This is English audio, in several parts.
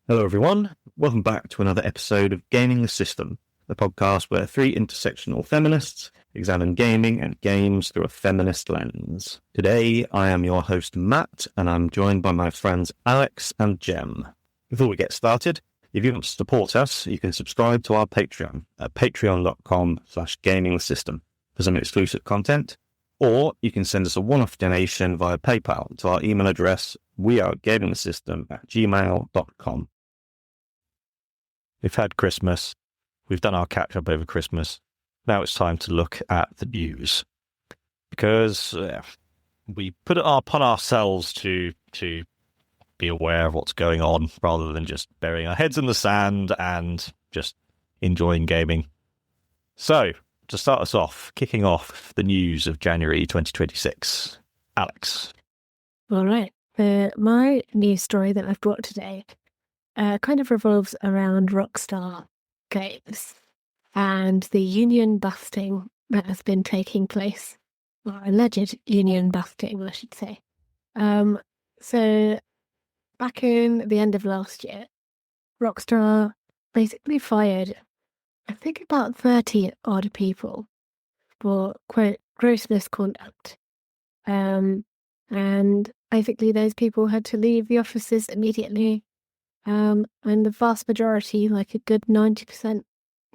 Hello, everyone. Welcome back to another episode of Gaming the System, the podcast where three intersectional feminists examine gaming and games through a feminist lens. Today, I am your host, Matt, and I'm joined by my friends Alex and Jem. Before we get started, if you want to support us, you can subscribe to our Patreon at patreon.com/gamingthesystem for some exclusive content, or you can send us a one-off donation via PayPal to our email address, wearegamingthesystem@gmail.com. We've had Christmas. We've done our catch-up over Christmas. Now it's time to look at the news. Because we put it upon ourselves to be aware of what's going on rather than just burying our heads in the sand and just enjoying gaming. So, to start us off, kicking off the news of January 2026. Alex. All right. My news story that I've brought today kind of revolves around Rockstar Games and the union busting that has been taking place, or alleged union busting, I should say. So back in the end of last year, Rockstar basically fired, I think, about 30 odd people for, quote, gross misconduct. And basically those people had to leave the offices immediately. And the vast majority, like a good 90%,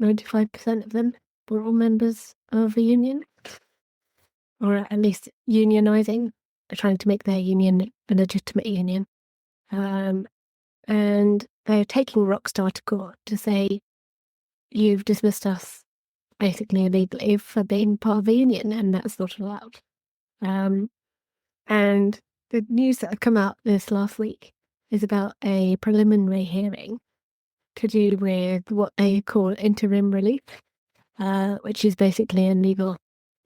95% of them, were all members of a union, or at least unionizing, trying to make their union a legitimate union. And they're taking Rockstar to court to say, you've dismissed us basically illegally for being part of a union, and that's not allowed. And the news that had come out this last week is about a preliminary hearing to do with what they call interim relief, which is basically a legal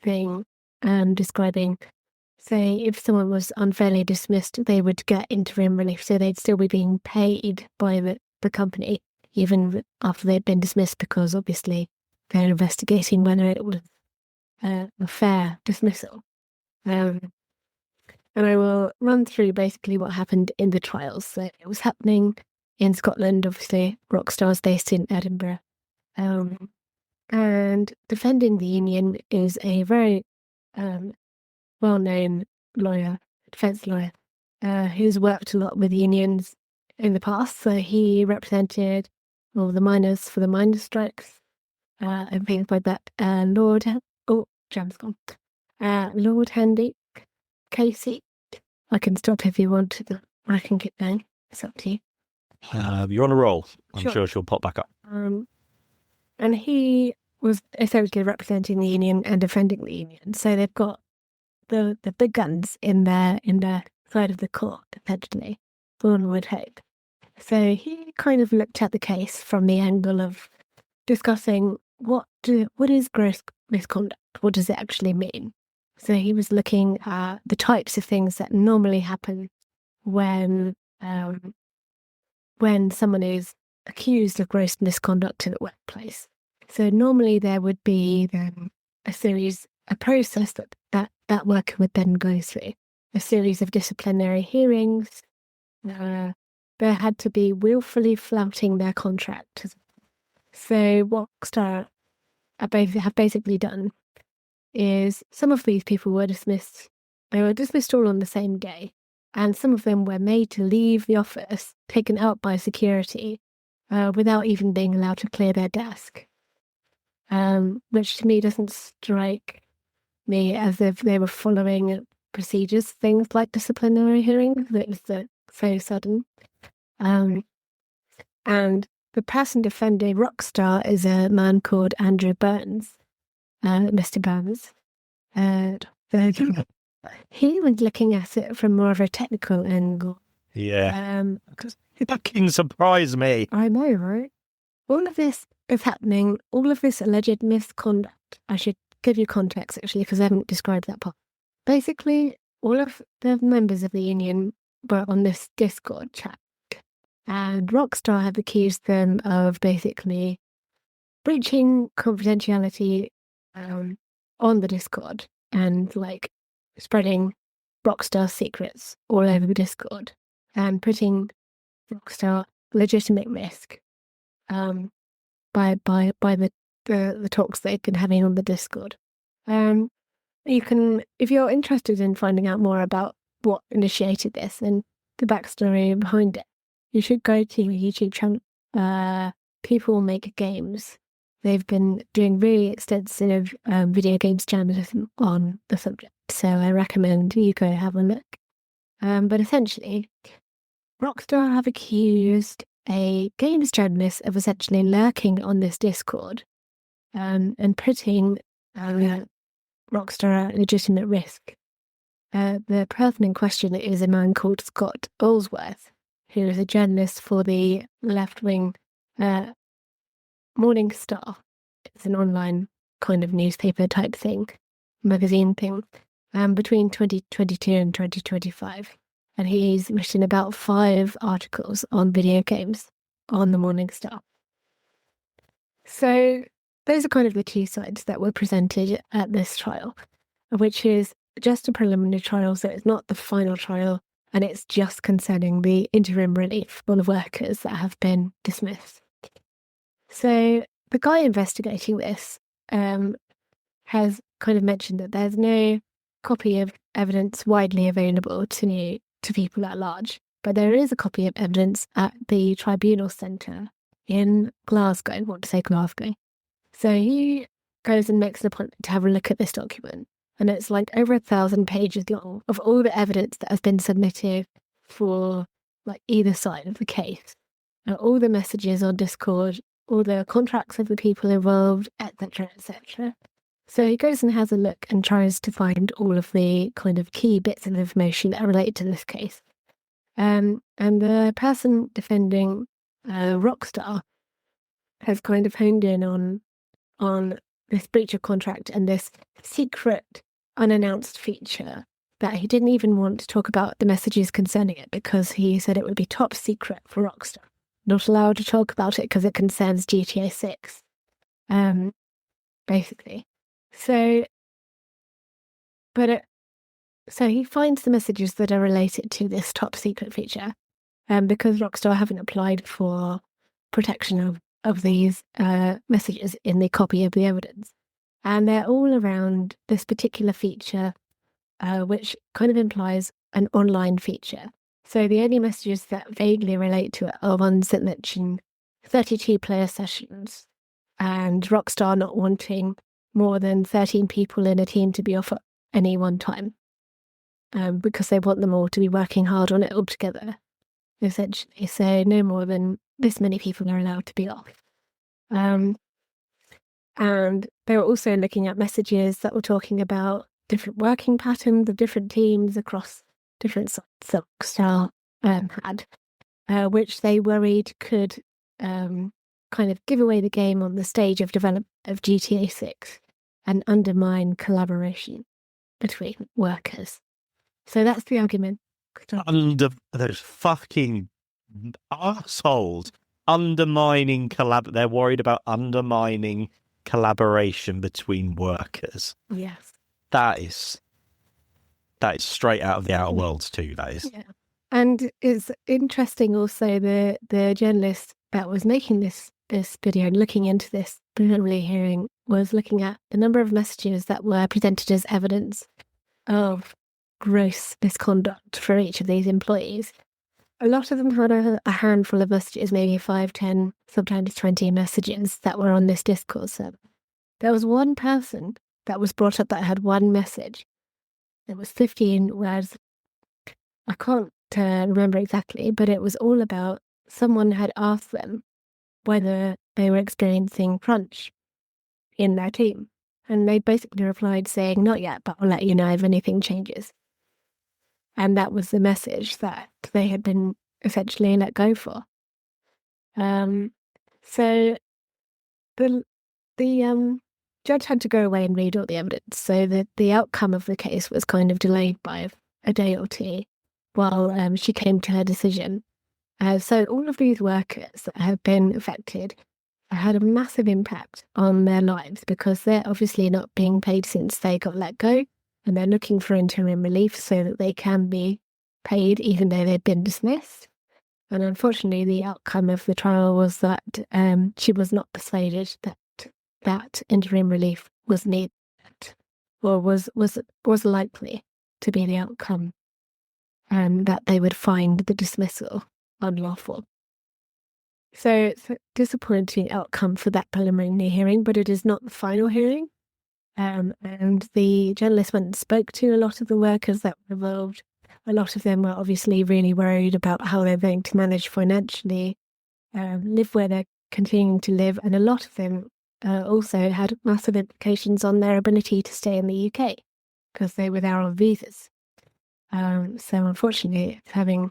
thing describing, say, if someone was unfairly dismissed, they would get interim relief, so they'd still be being paid by the company, even after they'd been dismissed, because obviously they're investigating whether it was a fair dismissal. And I will run through basically what happened in the trials. So it was happening in Scotland, obviously. Rockstar's based in Edinburgh. And defending the union is a very well-known lawyer, defence lawyer, who's worked a lot with unions in the past. So he represented all the miners for the miners' strikes and things like that. Jam's gone. Lord Handy Casey. I can stop if you want. I can get going. It's up to you. You're on a roll. I'm Sure. sure she'll pop back up. And he was essentially representing the union and defending the union. So they've got the big guns in their side of the court, essentially, one would hope. So he kind of looked at the case from the angle of discussing what is gross misconduct? What does it actually mean? So he was looking at the types of things that normally happen when someone is accused of gross misconduct in the workplace. So normally there would be a process that worker would then go through, a series of disciplinary hearings. There had to be willfully flouting their contract. So what Rockstar have basically done is some of these people were dismissed. They were dismissed all on the same day, and some of them were made to leave the office, taken out by security, without even being allowed to clear their desk, which to me doesn't strike me as if they were following procedures, things like disciplinary hearings. That was so sudden. And the person defending Rockstar is a man called Andrew Burns. Mr. Burns. He was looking at it from more of a technical angle. Yeah. It fucking surprised me. I know, right? All of this is happening, all of this alleged misconduct. I should give you context, actually, because I haven't described that part. Basically, all of the members of the union were on this Discord chat, and Rockstar have accused them of basically breaching confidentiality on the Discord and like spreading Rockstar secrets all over the Discord and putting Rockstar legitimate risk by the talks they've been having on the Discord. You can, if you're interested in finding out more about what initiated this and the backstory behind it, you should go to the YouTube channel, People Make Games. They've been doing really extensive video games journalism on the subject, so I recommend you go have a look. But essentially, Rockstar have accused a games journalist of essentially lurking on this Discord and putting Rockstar at legitimate risk. The person in question is a man called Scott Allsworth, who is a journalist for the left-wing Morning Star. It's an online kind of newspaper type thing, magazine thing, between 2022 and 2025. And he's written about 5 articles on video games on the Morning Star. So those are kind of the 2 sides that were presented at this trial, which is just a preliminary trial, so it's not the final trial, and it's just concerning the interim relief for the workers that have been dismissed. So the guy investigating this has kind of mentioned that there's no copy of evidence widely available to people at large, but there is a copy of evidence at the Tribunal Centre in Glasgow. I want to say Glasgow. So he goes and makes an appointment to have a look at this document, and it's like over 1,000 pages long of all the evidence that has been submitted for like either side of the case, all the messages on Discord, all the contracts of the people involved, etc., etc. So he goes and has a look and tries to find all of the kind of key bits of information that relate to this case. And the person defending Rockstar has kind of honed in on this breach of contract and this secret, unannounced feature that he didn't even want to talk about the messages concerning it because he said it would be top secret for Rockstar. Not allowed to talk about it because it concerns GTA 6, basically. So he finds the messages that are related to this top secret feature, because Rockstar haven't applied for protection of these messages in the copy of the evidence. And they're all around this particular feature, which kind of implies an online feature. So the only messages that vaguely relate to it are ones that mention 32-player sessions and Rockstar not wanting more than 13 people in a team to be off at any one time, because they want them all to be working hard on it all together, essentially. So no more than this many people are allowed to be off. And they were also looking at messages that were talking about different working patterns of different teams across different sites that Rockstar had, which they worried could kind of give away the game on the stage of development of GTA 6 and undermine collaboration between workers. So that's the argument. Those fucking assholes undermining they're worried about undermining collaboration between workers. Yes. That is straight out of the Outer Worlds too, that is. Yeah. And it's interesting also the journalist that was making this video and looking into this preliminary hearing was looking at the number of messages that were presented as evidence of gross misconduct for each of these employees. A lot of them had a handful of messages, maybe 5, 10, sometimes 20 messages that were on this Discord server. There was one person that was brought up that had one message. It was 15 words. I can't remember exactly, but it was all about someone had asked them whether they were experiencing crunch in their team. And they basically replied saying, not yet, but I'll let you know if anything changes. And that was the message that they had been essentially let go for. So the judge had to go away and read all the evidence. So the outcome of the case was kind of delayed by a day or two while she came to her decision. So all of these workers that have been affected had a massive impact on their lives because they're obviously not being paid since they got let go, and they're looking for interim relief so that they can be paid even though they've been dismissed. And unfortunately, the outcome of the trial was that she was not persuaded that interim relief was needed, or was likely to be the outcome, and that they would find the dismissal unlawful. So it's a disappointing outcome for that preliminary hearing, but it is not the final hearing. And the journalist went and spoke to a lot of the workers that were involved. A lot of them were obviously really worried about how they're going to manage financially, live where they're continuing to live, and a lot of them also had massive implications on their ability to stay in the UK because they were there on visas. So unfortunately, it's having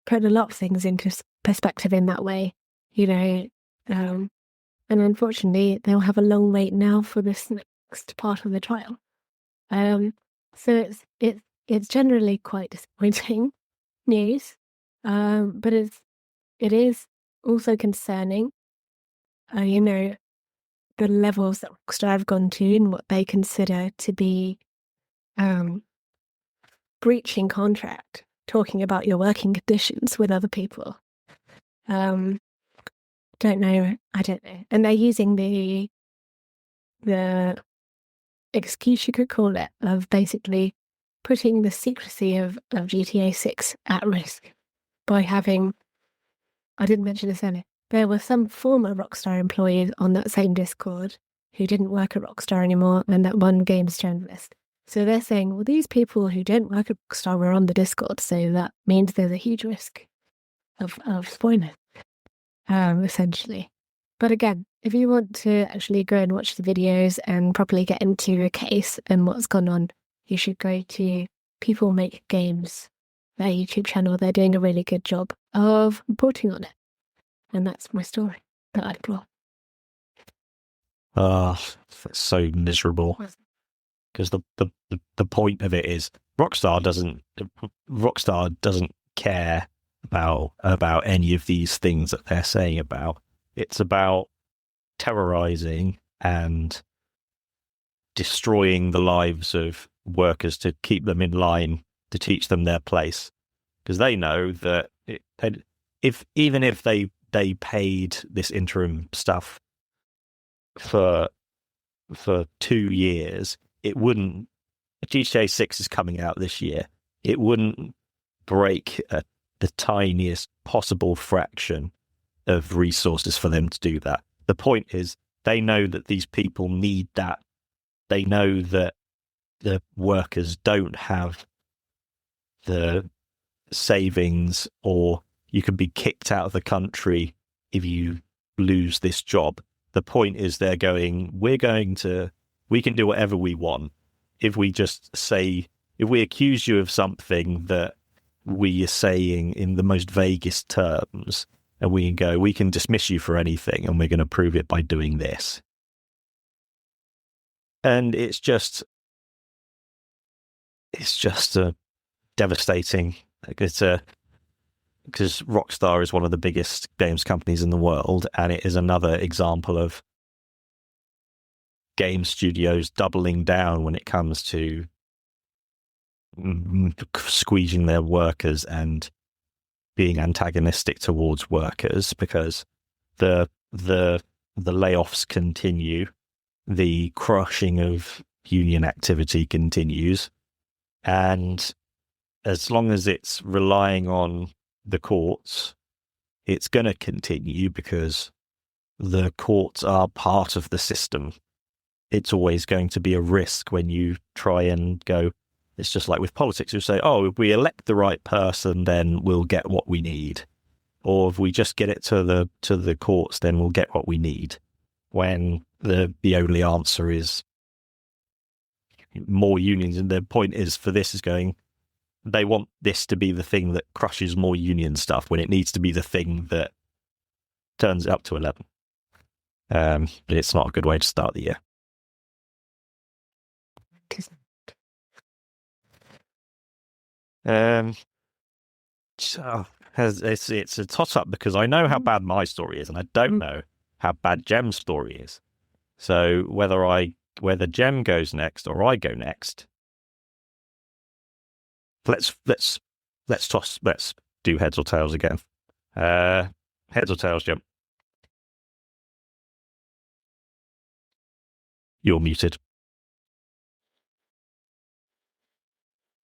put a lot of things into perspective in that way, and unfortunately, they'll have a long wait now for this next part of the trial. So it's generally quite disappointing news, but it is also concerning. The levels that Rockstar have gone to and what they consider to be breaching contract, talking about your working conditions with other people. I don't know. And they're using the excuse, you could call it, of basically putting the secrecy of GTA 6 at risk by having, I didn't mention this earlier, there were some former Rockstar employees on that same Discord who didn't work at Rockstar anymore, and that one games journalist. So they're saying, well, these people who don't work at Rockstar were on the Discord, so that means there's a huge risk of spoilers, essentially. But again, if you want to actually go and watch the videos and properly get into a case and what's gone on, you should go to People Make Games, their YouTube channel. They're doing a really good job of reporting on it. And that's my story that I brought. That's so miserable. Because the point of it is Rockstar doesn't care about any of these things that they're saying about. It's about terrorizing and destroying the lives of workers to keep them in line, to teach them their place, because they know that even if they paid this interim stuff for 2 years, it wouldn't. GTA 6 is coming out this year. It wouldn't break the tiniest possible fraction of resources for them to do that. The point is, they know that these people need that. They know that the workers don't have the savings, or you can be kicked out of the country if you lose this job. The point is, they're going, we can do whatever we want. If we accuse you of something that we are saying in the most vaguest terms, and we can dismiss you for anything, and we're going to prove it by doing this. And it's just a devastating. Because Rockstar is one of the biggest games companies in the world, and it is another example of game studios doubling down when it comes to squeezing their workers and being antagonistic towards workers, because the layoffs continue, the crushing of union activity continues, and as long as it's relying on the courts, it's going to continue, because the courts are part of the system. It's always going to be a risk when you try and go. It's just like with politics, you say, oh, if we elect the right person, then we'll get what we need. Or if we just get it to the courts, then we'll get what we need. When the only answer is more unions. And the point is, for this is going, they want this to be the thing that crushes more union stuff, when it needs to be the thing that turns it up to 11. But it's not a good way to start the year. So it's a toss-up, because I know how bad my story is, and I don't know how bad Gem's story is. So whether Gem goes next or I go next, let's do heads or tails again. Heads or tails, Jim? You're muted.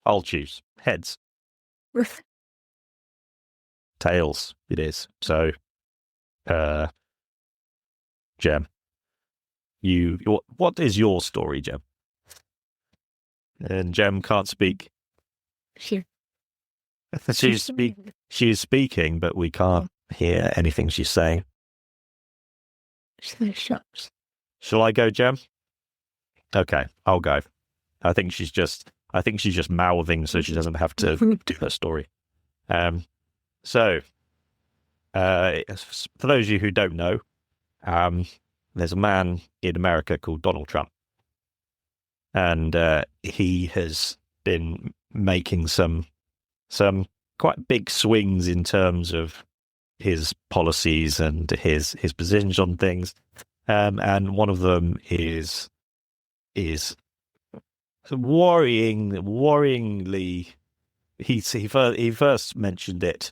I'll choose heads. Tails. It is. So, Jem, what is your story, Jem? And Jem can't speak. She She's speaking, but we can't hear anything she's saying. She's shocked. Shall I go, Jem? Okay, I'll go. I think she's just mouthing so she doesn't have to do her story. So, for those of you who don't know, there's a man in America called Donald Trump, and he has been making some quite big swings in terms of his policies and his positions on things, and one of them is worryingly. He first mentioned it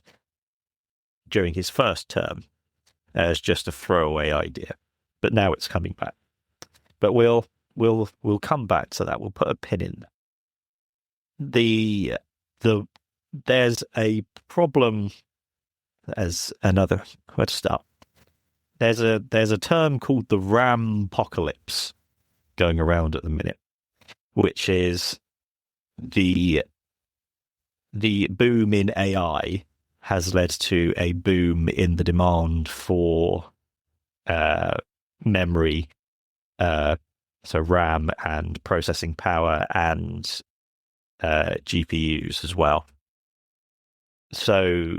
during his first term as just a throwaway idea, but now it's coming back. But we'll come back to that. We'll put a pin in that. There's a problem as another where to start. There's a term called the RAM-pocalypse going around at the minute, which is the boom in AI has led to a boom in the demand for memory, so RAM and processing power and GPUs as well. So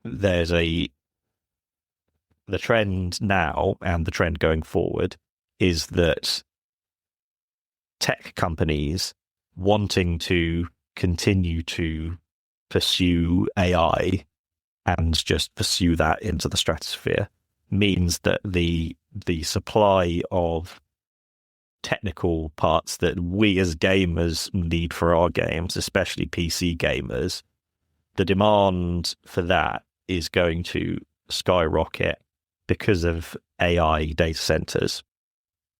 there's the trend now and the trend going forward is that tech companies wanting to continue to pursue AI and just pursue that into the stratosphere means that the supply of technical parts that we as gamers need for our games, especially PC gamers, the demand for that is going to skyrocket because of AI data centers.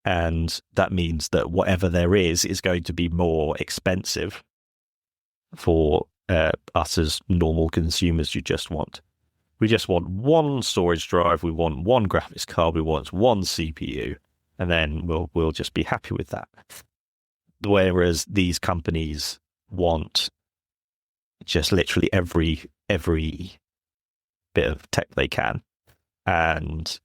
And that means that whatever there is going to be more expensive for us as normal consumers who just want. We just want one storage drive, we want one graphics card, we want one CPU, and then we'll just be happy with that. Whereas these companies want just literally every bit of tech they can. And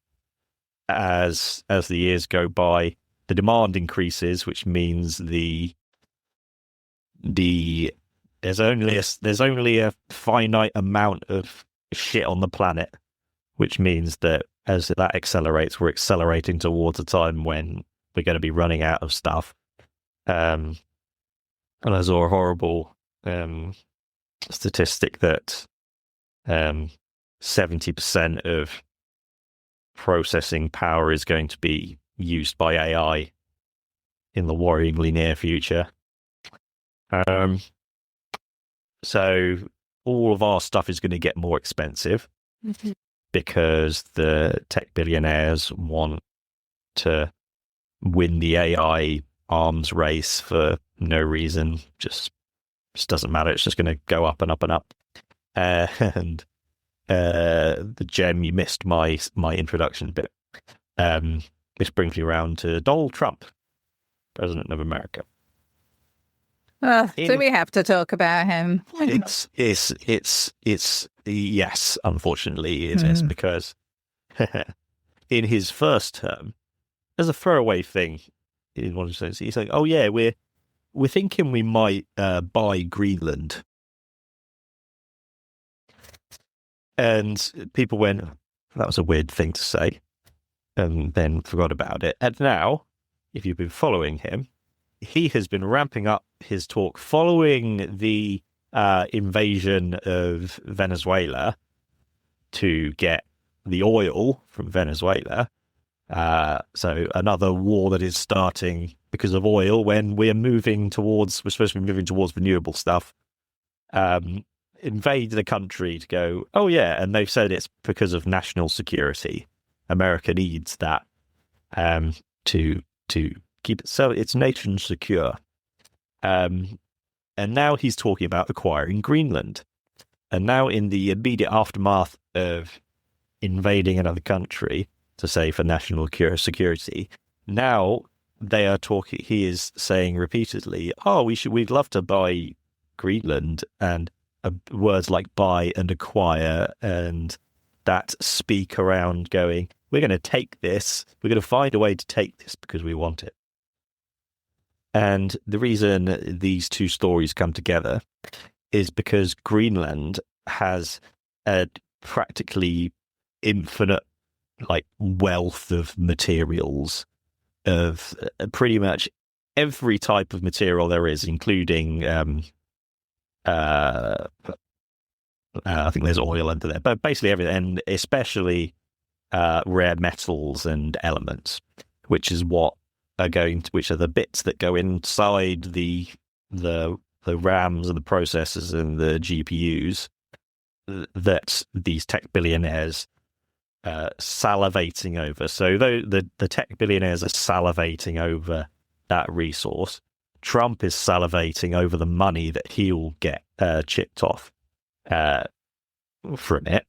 as the years go by, the demand increases, which means there's only a finite amount of shit on the planet, which means that as that accelerates, we're accelerating towards a time when we're going to be running out of stuff. And I saw a horrible statistic that 70% of processing power is going to be used by AI in the worryingly near future. So all of our stuff is going to get more expensive because the tech billionaires want to win the AI arms race for no reason. Just doesn't matter. It's just going to go up and up and up. And the Gem, you missed my introduction bit. This brings me around to Donald Trump, President of America. Do we have to talk about him? It's yes, unfortunately it is, because in his first term, as a throwaway thing, in one sense, he's like, "Oh yeah, we're thinking we might buy Greenland," and people went, "That was a weird thing to say," and then forgot about it. And now, if you've been following him, he has been ramping up his talk following the invasion of Venezuela to get the oil from Venezuela. So another war that is starting because of oil when we're supposed to be moving towards renewable stuff. invade the country to go, oh yeah, and they've said it's because of national security. America needs that to keep it so its nation secure. And now he's talking about acquiring Greenland. And now in the immediate aftermath of invading another country, to say for national security, now they are talking. He is saying repeatedly, "Oh, we'd love to buy Greenland," and words like "buy" and "acquire" and that speak around going, "We're going to take this. We're going to find a way to take this because we want it." And the reason these two stories come together is because Greenland has a practically infinite wealth of materials, of pretty much every type of material there is, including I think there's oil under there, but basically everything, and especially rare metals and elements, which are the bits that go inside the RAMs and the processors and the GPUs that these tech billionaires salivating over. So the tech billionaires are salivating over that resource. Trump is salivating over the money that he'll get chipped off from it.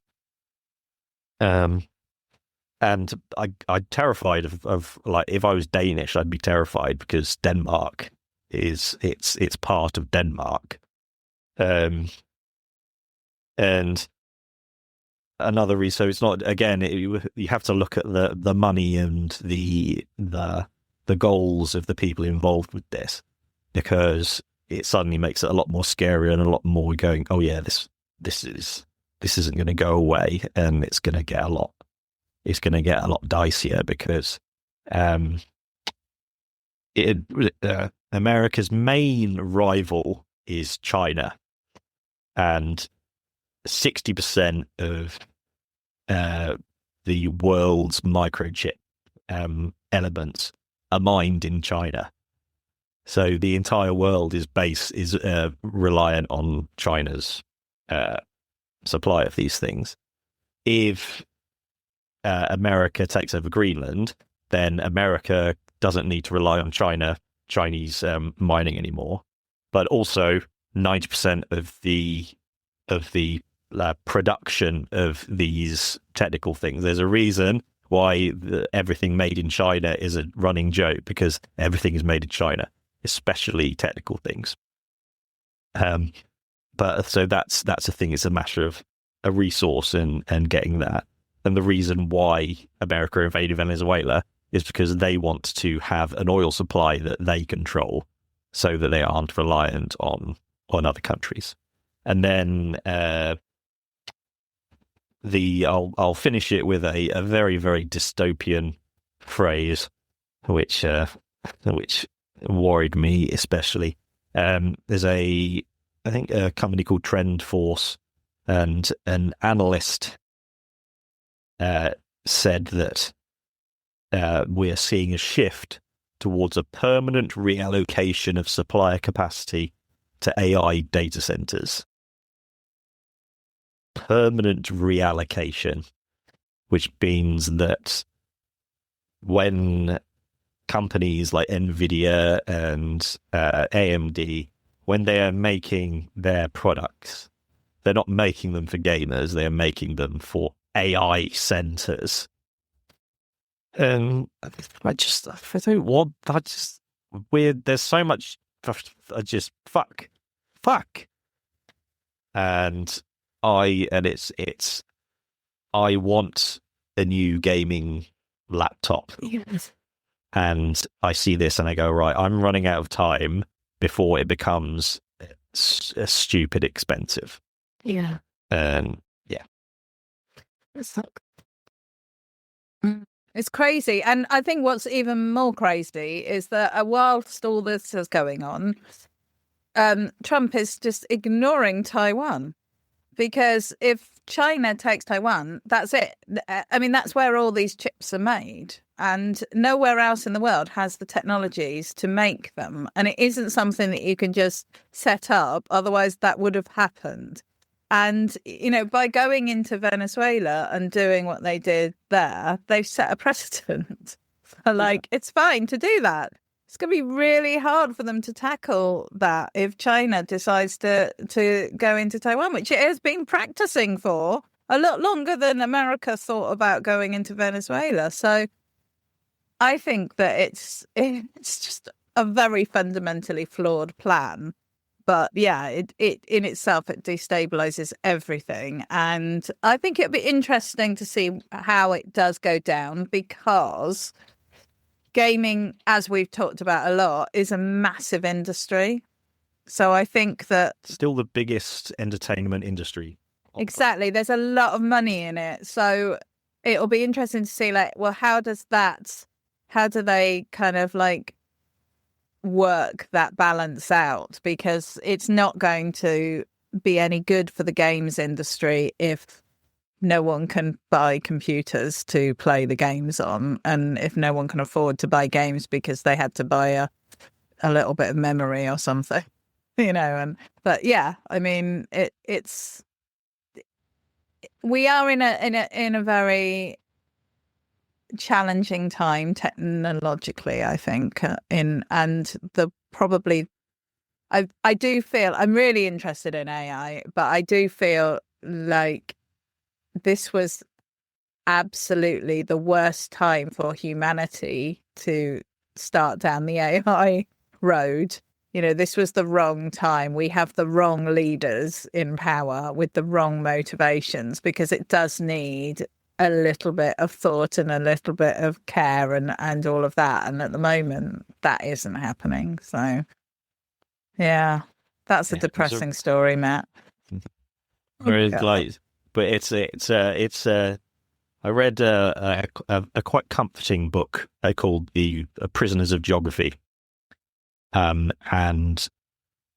And I'm terrified of if I was Danish, I'd be terrified because Denmark it's part of Denmark. And another reason, so it's not, again, you have to look at the money and the goals of the people involved with this, because it suddenly makes it a lot more scary and a lot more going, oh yeah, this isn't going to go away, and it's going to get a lot dicier because America's main rival is China, and 60% of the world's microchip elements are mined in China. So the entire world is reliant on China's supply of these things. If America takes over Greenland, then America doesn't need to rely on Chinese mining anymore. But also 90% of the production of these technical things. There's a reason why everything made in China is a running joke, because everything is made in China, especially technical things. But so that's a thing. It's a matter of a resource and getting that. And the reason why America invaded Venezuela is because they want to have an oil supply that they control, so that they aren't reliant on other countries. And then I'll finish it with a very, very dystopian phrase, which worried me especially. There's a company called Trend Force, and an analyst said that we're seeing a shift towards a permanent reallocation of supplier capacity to AI data centers. Permanent reallocation, which means that when companies like Nvidia and AMD, when they are making their products, they're not making them for gamers, they're making them for AI centers. And I don't want that. Just weird. There's so much. I just fuck. And I want a new gaming laptop. Yes. And I see this and I go, right, I'm running out of time before it becomes stupid expensive. Yeah. And yeah. It's like, It's crazy. And I think what's even more crazy is that whilst all this is going on, Trump is just ignoring Taiwan. Because if China takes Taiwan, that's it. I mean, that's where all these chips are made. And nowhere else in the world has the technologies to make them. And it isn't something that you can just set up. Otherwise, that would have happened. And, by going into Venezuela and doing what they did there, they've set a precedent. It's fine to do that. It's going to be really hard for them to tackle that if China decides to go into Taiwan, which it has been practicing for a lot longer than America thought about going into Venezuela. So I think that it's just a very fundamentally flawed plan. But yeah, it in itself, it destabilizes everything. And I think it'll be interesting to see how it does go down, because gaming, as we've talked about a lot, is a massive industry. So I think that... Still the biggest entertainment industry. Exactly. There's a lot of money in it. So it'll be interesting to see, how do they kind of work that balance out? Because it's not going to be any good for the games industry if no one can buy computers to play the games on, and if no one can afford to buy games because they had to buy a little bit of memory or something, but yeah, I mean, we are in a very challenging time technologically, I think, I do feel I'm really interested in AI, but I do feel like this was absolutely the worst time for humanity to start down the AI road. This was the wrong time. We have the wrong leaders in power with the wrong motivations, because it does need a little bit of thought and a little bit of care and all of that. And at the moment, that isn't happening. So, yeah, that's a depressing story, Matt. Very but I read a quite comforting book called The Prisoners of Geography. And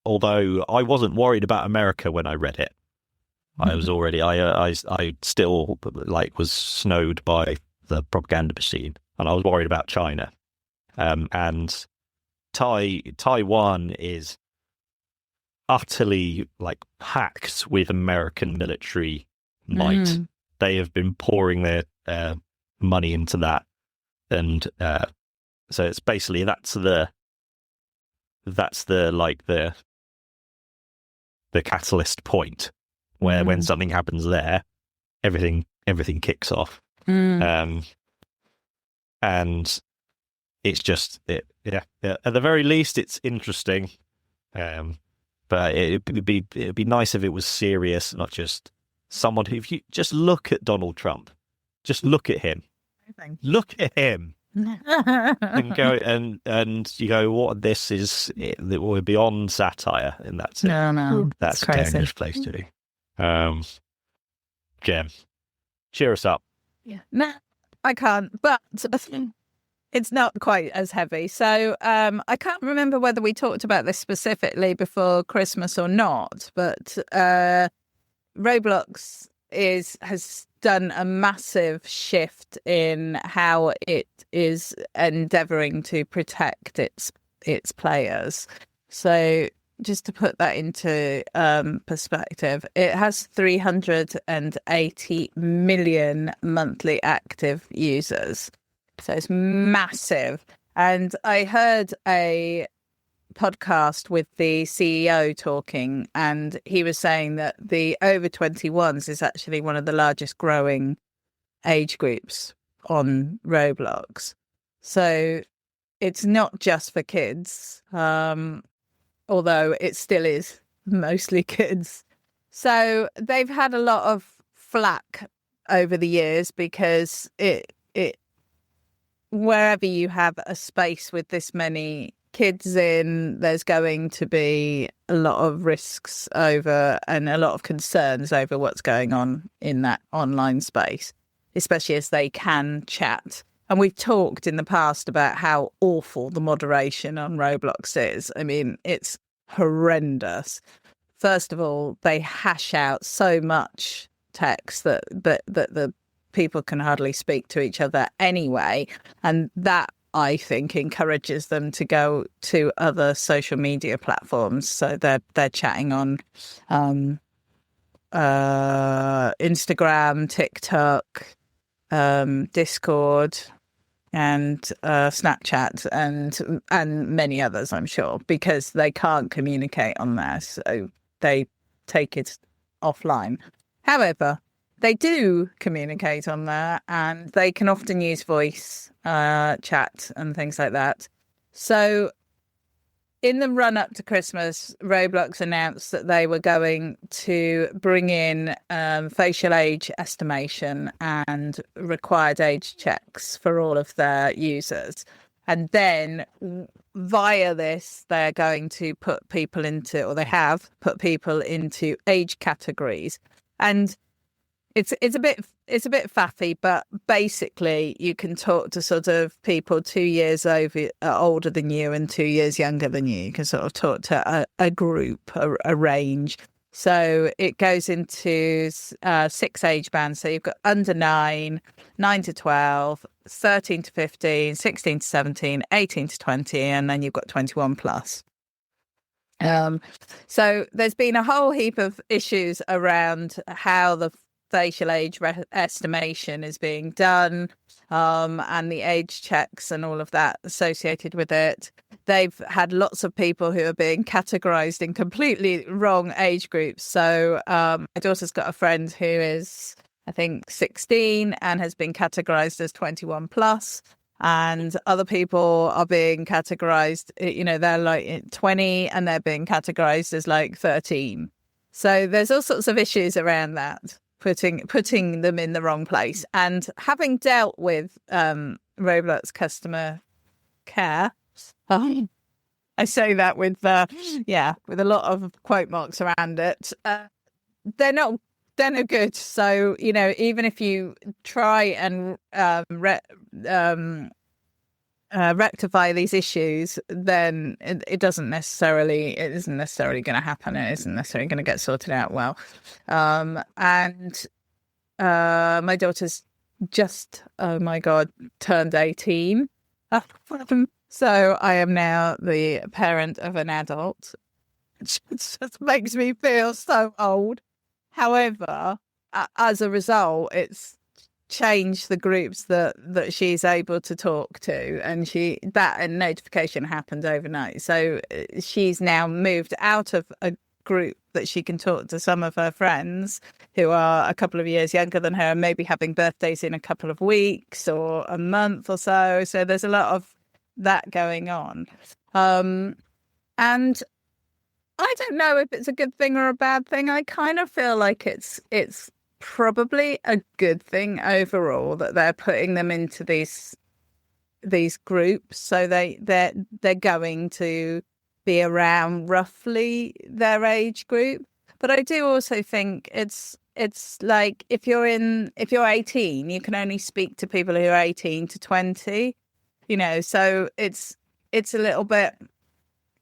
although I wasn't worried about America when I read it, I was already, I still was snowed by the propaganda machine, and I was worried about China. And Taiwan is utterly packed with American military might. They have been pouring their money into that, and so it's basically that's the catalyst point where when something happens there, everything kicks off. And it's just at the very least it's interesting, but it'd be nice if it was serious, not just someone who... If you just look at Donald Trump, just look at him, and go and you go, what this is, that we're beyond satire, and that's it. No, that's a dangerous place to be. Jem, cheer us up. Yeah, nah, I can't, but it's not quite as heavy. So I can't remember whether we talked about this specifically before Christmas or not, but Roblox has done a massive shift in how it is endeavouring to protect its players. So just to put that into perspective, it has 380 million monthly active users. So it's massive. And I heard a podcast with the CEO talking, and he was saying that the over 21s is actually one of the largest growing age groups on Roblox. So it's not just for kids, although it still is mostly kids. So they've had a lot of flack over the years because it wherever you have a space with this many kids in, there's going to be a lot of risks over and a lot of concerns over what's going on in that online space, especially as they can chat. And we've talked in the past about how awful the moderation on Roblox is. I mean, it's horrendous. First of all, they hash out so much text that the people can hardly speak to each other anyway. And that, I think, encourages them to go to other social media platforms. So they're chatting on Instagram, TikTok, Discord, and Snapchat, and many others, I'm sure, because they can't communicate on there, so they take it offline. However, they do communicate on there, and they can often use voice chat and things like that. So in the run up to Christmas, Roblox announced that they were going to bring in facial age estimation and required age checks for all of their users. And then via this, they're going to put people into, or they have put people into age categories. And it's a bit faffy, but basically you can talk to sort of people 2 years older than you and 2 years younger than you. You can sort of talk to a group, a range. So it goes into 6 age bands. So you've got under 9, 9 to 12, 13 to 15, 16 to 17, 18 to 20, and then you've got 21 plus. So there's been a whole heap of issues around how the facial age estimation is being done, and the age checks and all of that associated with it. They've had lots of people who are being categorized in completely wrong age groups. So my daughter's got a friend who is, I think, 16 and has been categorized as 21 plus. And other people are being categorized, they're like 20 and they're being categorized as like 13. So there's all sorts of issues around that, putting them in the wrong place. And having dealt with Roblox customer care, I say that with a lot of quote marks around it. They're no good. So even if you try and rectify these issues, then it isn't necessarily going to happen. It isn't necessarily going to get sorted out well. And my daughter's just, oh my God, turned 18. So I am now the parent of an adult. It just makes me feel so old. However, as a result, it's changed the groups that she's able to talk to, and that notification happened overnight. So she's now moved out of a group that she can talk to some of her friends who are a couple of years younger than her and maybe having birthdays in a couple of weeks or a month or so. So there's a lot of that going on. And I don't know if it's a good thing or a bad thing. I kind of feel like it's probably a good thing overall that they're putting them into these groups. So they're going to be around roughly their age group. But I do also think it's like if you're 18, you can only speak to people who are 18 to 20. So it's a little bit.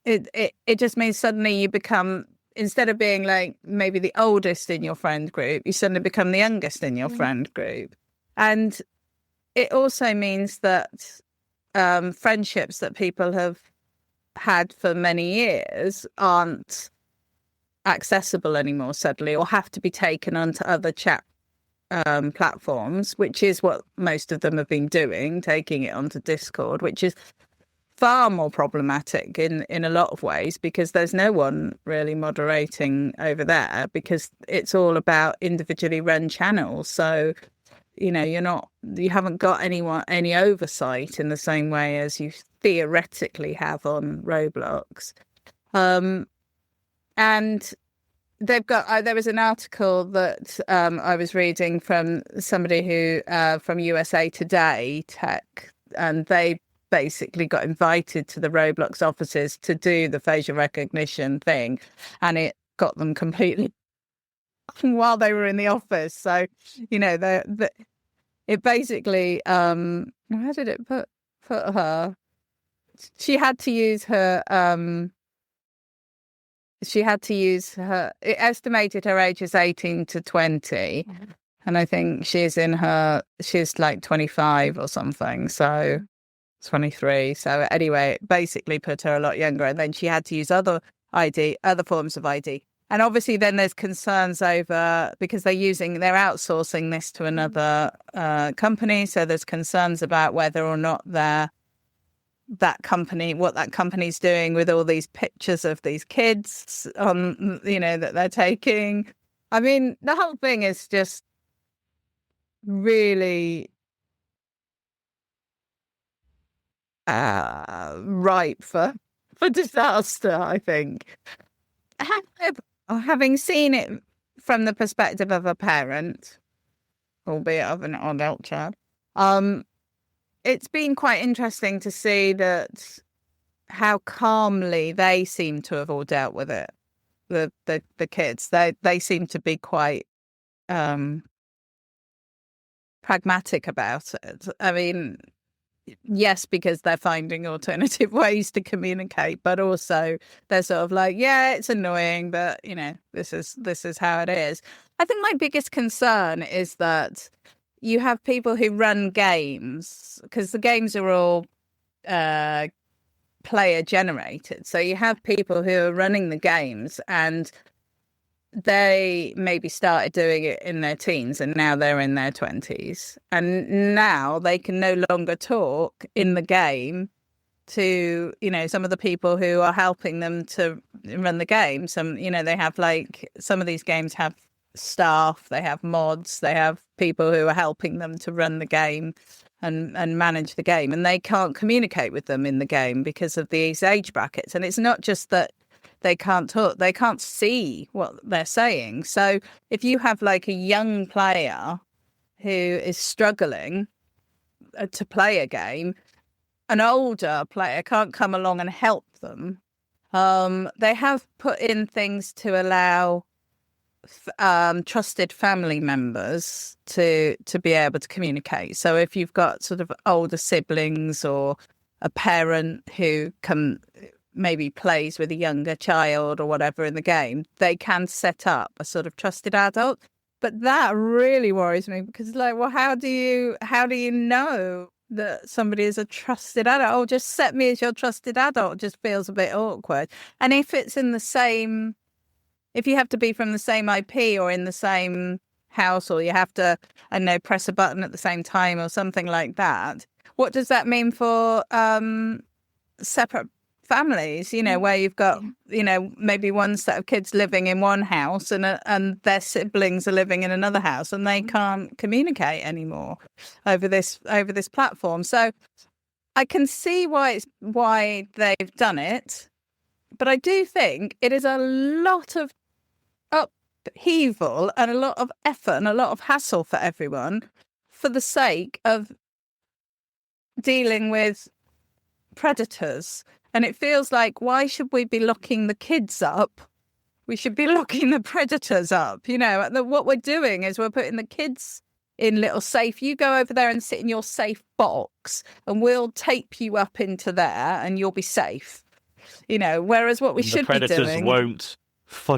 It just means suddenly you become, instead of being like maybe the oldest in your friend group, you suddenly become the youngest in your friend group. And it also means that friendships that people have had for many years aren't accessible anymore suddenly, or have to be taken onto other chat platforms, which is what most of them have been doing, taking it onto Discord, which is far more problematic in a lot of ways, because there's no one really moderating over there, because it's all about individually run channels. So you haven't got any oversight in the same way as you theoretically have on Roblox. And they've got there was an article that I was reading from somebody who from USA Today Tech, and they basically got invited to the Roblox offices to do the facial recognition thing, and it got them completely while they were in the office. So it basically how did it put her? She had to use her it estimated her age as 18 to 20. Mm-hmm. And I think she's like 25 or something, so 23. So anyway, it basically put her a lot younger, and then she had to use other forms of ID. And obviously then there's concerns over, because they're outsourcing this to another company. So there's concerns about whether or not what that company's doing with all these pictures of these kids on, that they're taking. I mean, the whole thing is just really ripe for disaster, I think. Having seen it from the perspective of a parent, albeit of an adult child, it's been quite interesting to see that how calmly they seem to have all dealt with it. The kids, they seem to be quite pragmatic about it. I mean, yes, because they're finding alternative ways to communicate, but also they're sort of like, yeah, it's annoying, but this is how it is. I think my biggest concern is that you have people who run games, because the games are all player generated. So you have people who are running the games, and they maybe started doing it in their teens and now they're in their 20s. And now they can no longer talk in the game to, some of the people who are helping them to run the game. They have some of these games have staff, they have mods, they have people who are helping them to run the game and manage the game. And they can't communicate with them in the game because of these age brackets. And it's not just that they can't talk, they can't see what they're saying. So if you have a young player who is struggling to play a game, an older player can't come along and help them. They have put in things to allow trusted family members to be able to communicate. So if you've got sort of older siblings or a parent who maybe plays with a younger child or whatever in the game, they can set up a sort of trusted adult. But that really worries me, because how do you know that somebody is a trusted adult? Oh, just set me as your trusted adult just feels a bit awkward. And if it's if you have to be from the same IP or in the same house, or you have to, press a button at the same time or something like that, what does that mean for separate families, where you've got, maybe one set of kids living in one house and their siblings are living in another house, and they can't communicate anymore over this platform. So I can see why they've done it, but I do think it is a lot of upheaval and a lot of effort and a lot of hassle for everyone for the sake of dealing with predators. And it feels like, why should we be locking the kids up? We should be locking the predators up. What we're doing is we're putting the kids in little safe. You go over there and sit in your safe box, and we'll tape you up into there, and you'll be safe. Whereas what we should be doing, the predators won't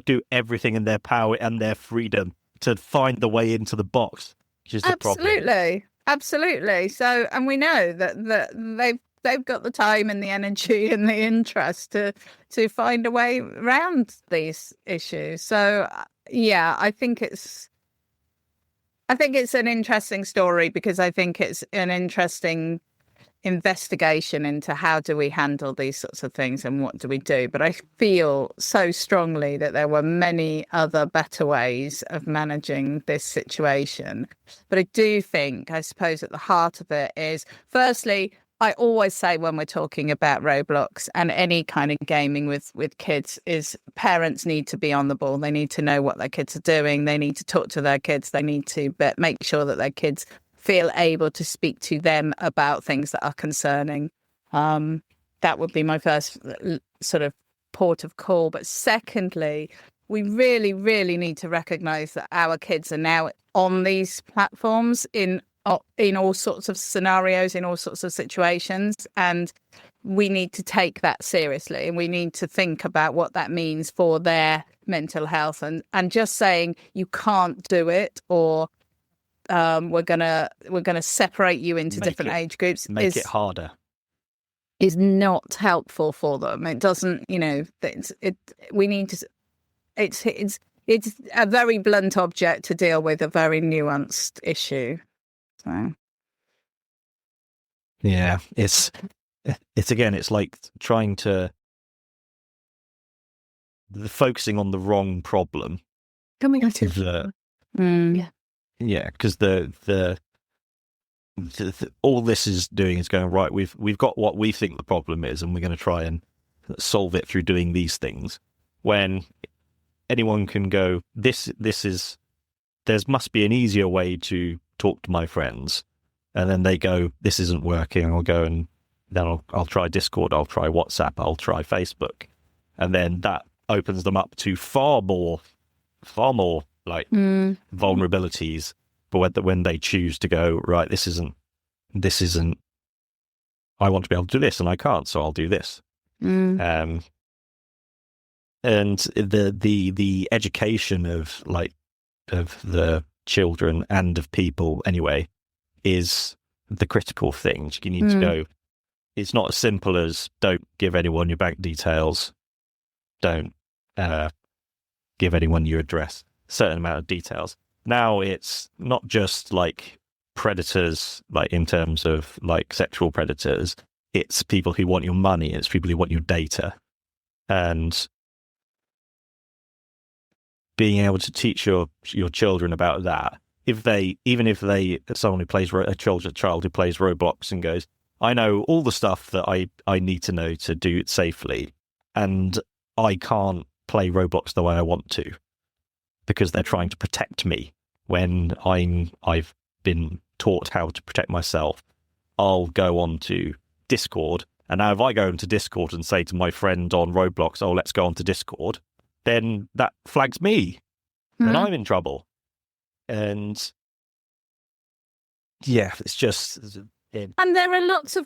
do everything in their power and their freedom to find the way into the box, which is the problem. Absolutely. So, and we know that they've got the time and the energy and the interest to find a way around these issues. So, yeah, I think it's an interesting story, because I think it's an interesting investigation into how do we handle these sorts of things and what do we do. But I feel so strongly that there were many other better ways of managing this situation. But I do think, I suppose, at the heart of it is, firstly, I always say when we're talking about Roblox and any kind of gaming with kids, is parents need to be on the ball. They need to know what their kids are doing. They need to talk to their kids. They need to make sure that their kids feel able to speak to them about things that are concerning. That would be my first sort of port of call. But secondly, we really, really need to recognise that our kids are now on these platforms in all sorts of scenarios, in all sorts of situations, and we need to take that seriously, and we need to think about what that means for their mental health. And just saying you can't do it, or we're gonna separate you into different age groups, make it harder, is not helpful for them. It doesn't, we need to it's a very blunt object to deal with a very nuanced issue. So yeah, it's again, it's like trying to focusing on the wrong problem. Coming at it. Yeah, because the all this is doing is going, right, we've got what we think the problem is, and we're going to try and solve it through doing these things. When anyone can go, this is, there must be an easier way to talk to my friends, and then they go, this isn't working. I'll go and then I'll try Discord, I'll try WhatsApp, I'll try Facebook, and then that opens them up to far more like vulnerabilities. But when they choose to go, right, this isn't, I want to be able to do this and I can't, so I'll do this. And the education of the children and of people anyway is the critical thing. You need to go, it's not as simple as don't give anyone your bank details, don't give anyone your address, certain amount of details. Now it's not just like predators, like in terms of like sexual predators, it's people who want your money, it's people who want your data. And being able to teach your children about that, even if someone who plays a child who plays Roblox and goes, I know all the stuff that I need to know to do it safely, and I can't play Roblox the way I want to because they're trying to protect me when I've been taught how to protect myself. I'll go on to Discord, and now if I go into Discord and say to my friend on Roblox, oh, let's go on to Discord, then that flags me and I'm in trouble. And yeah, it's just. And there are lots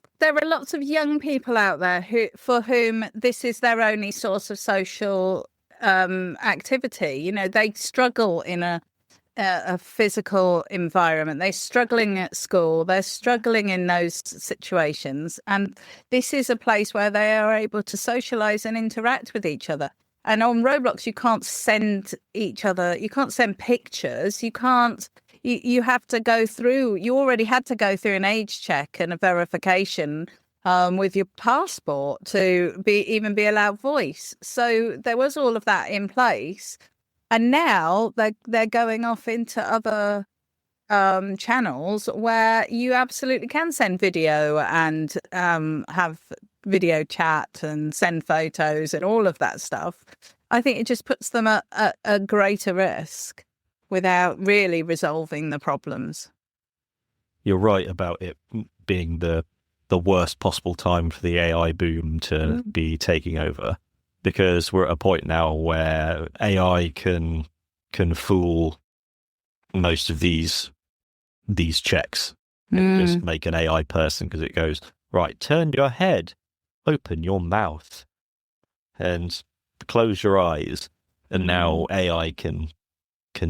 of young people out there for whom this is their only source of social activity. You know, they struggle in a physical environment. They're struggling at school. They're struggling in those situations. And this is a place where they are able to socialize and interact with each other. And on Roblox, you can't send each other, you can't send pictures, you can't, you have to go through, you already had to go through an age check and a verification with your passport to even be allowed voice. So there was all of that in place. And now they're going off into other channels where you absolutely can send video and have video chat and send photos and all of that stuff. I think it just puts them at a greater risk without really resolving the problems. You're right about it being the worst possible time for the AI boom to be taking over, because we're at a point now where AI can fool most of these checks. Just make an AI person because it goes, right, turn your head, open your mouth, and close your eyes. And now AI can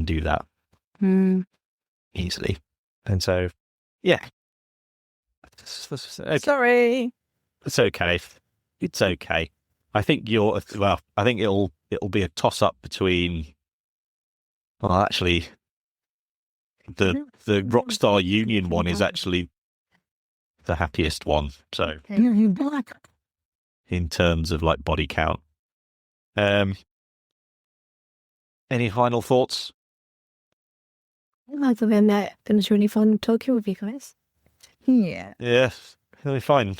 do that easily. And so, yeah. Okay. Sorry. It's okay. It's okay. I think I think it'll be a toss up between. Well, actually, the Rockstar Union one is actually the happiest one. So, in terms of like body count, any final thoughts? Other than that, it was really fun talking with you guys. Yeah. Yes, it'll be fine.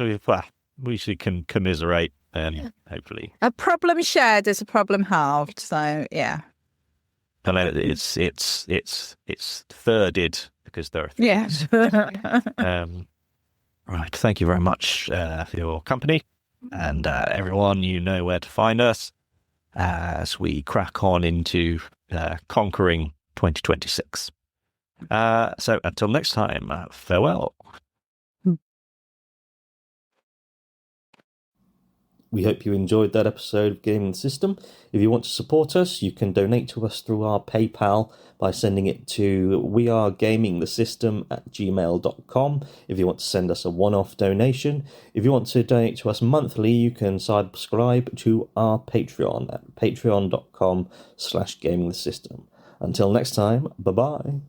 We should commiserate, and hopefully, A problem shared is a problem halved. So yeah. and then it's thirded because there are three. Yes. Right. Thank you very much for your company, and everyone, you know where to find us as we crack on into conquering 2026. So until next time, farewell. We hope you enjoyed that episode of Gaming the System. If you want to support us, you can donate to us through our PayPal by sending it to wearegamingthesystem@gmail.com if you want to send us a one-off donation. If you want to donate to us monthly, you can subscribe to our Patreon at patreon.com/gamingthesystem. Until next time, bye-bye.